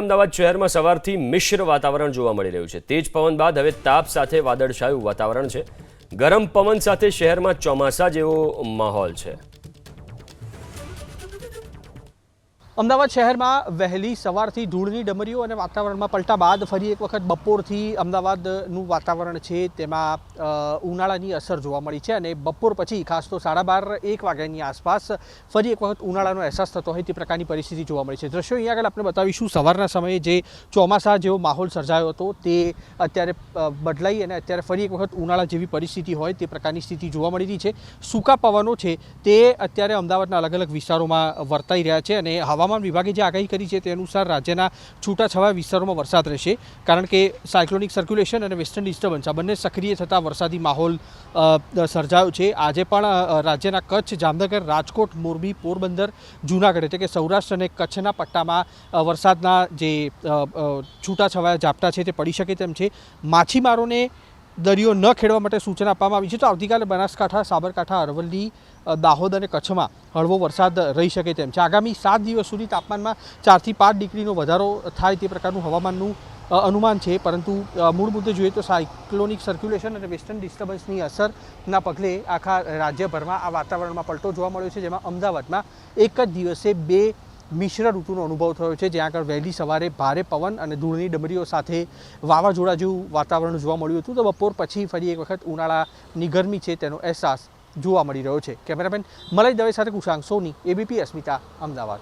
અમદાવાદ શહેરમાં સવારથી મિશ્ર વાતાવરણ જોવા મળી રહ્યું છે। તેજ પવન બાદ હવે તાપ સાથે વાદળછાયું વાતાવરણ છે। ગરમ પવન સાથે શહેરમાં ચોમાસા જેવો માહોલ છે। અમદાવાદ શહેરમાં વહેલી સવારથી ધૂળની ડમરીઓ અને વાતાવરણમાં પલટા બાદ ફરી એક વખત બપોરથી અમદાવાદનું વાતાવરણ છે તેમાં ઉનાળાની અસર જોવા મળી છે અને બપોર પછી ખાસ તો 12:30-1 વાગ્યાની આસપાસ ફરી એક વખત ઉનાળાનો અહેસાસ થતો હોય તે પ્રકારની પરિસ્થિતિ જોવા મળી છે। દ્રશ્યો અહીંયા આગળ આપણે બતાવીશું। સવારના સમયે જે ચોમાસા જેવો માહોલ સર્જાયો હતો તે અત્યારે બદલાઈ અને અત્યારે ફરી એક વખત ઉનાળા જેવી પરિસ્થિતિ હોય તે પ્રકારની સ્થિતિ જોવા મળી રહી છે। સૂકા પવનો છે તે અત્યારે અમદાવાદના અલગ અલગ વિસ્તારોમાં વર્તાઈ રહ્યા છે અને હવામાન વિભાગે જે આગાહી કરી છે તે અનુસાર રાજ્યના છૂટાછવાયા વિસ્તારોમાં વરસાદ રહેશે, કારણ કે સાયક્લોનિક સર્ક્યુલેશન અને વેસ્ટર્ન ડિસ્ટર્બન્સ આ બંને સક્રિય થતાં વરસાદી માહોલ સર્જાયો છે। આજે પણ રાજ્યના કચ્છ, જામનગર, રાજકોટ, મોરબી, પોરબંદર, જૂનાગઢ એટલે કે સૌરાષ્ટ્ર અને કચ્છના પટ્ટામાં વરસાદના જે છૂટાછવાયા ઝાપટા છે તે પડી શકે તેમ છે। માછીમારોને દરિયો ન ખેડવા માટે સૂચના આપવામાં આવી છે। તો આવતીકાલે બનાસકાંઠા, સાબરકાંઠા, અરવલ્લી, દાહોદ અને કચ્છમાં હળવો વરસાદ રહી શકે તેમ છે। આગામી 7 દિવસ સુધી તાપમાનમાં 4 થી 5 ડિગ્રીનો વધારો થાય તે પ્રકારનું હવામાનનું અનુમાન છે, પરંતુ મૂળ મુદ્દે જોઈએ તો સાયક્લોનિક સર્ક્યુલેશન અને વેસ્ટર્ન ડિસ્ટર્બન્સની અસરના પગલે આખા રાજ્યભરમાં આ વાતાવરણમાં પલટો જોવા મળ્યો છે, જેમાં અમદાવાદમાં એક જ દિવસે 2 મિશ્ર ઋતુનો અનુભવ થયો છે, જ્યાં આગળ વહેલી સવારે ભારે પવન અને ધૂળની ડમરીઓ સાથે વાવાઝોડા જેવું વાતાવરણ જોવા મળ્યું હતું। તો બપોર પછી ફરી એક વખત ઉનાળાની ગરમી છે તેનો અહેસાસ જોવા મળી રહ્યો છે। કેમેરામેન મલય દવે સાથે કુશાંક સોની, ABP અસ્મિતા, અમદાવાદ।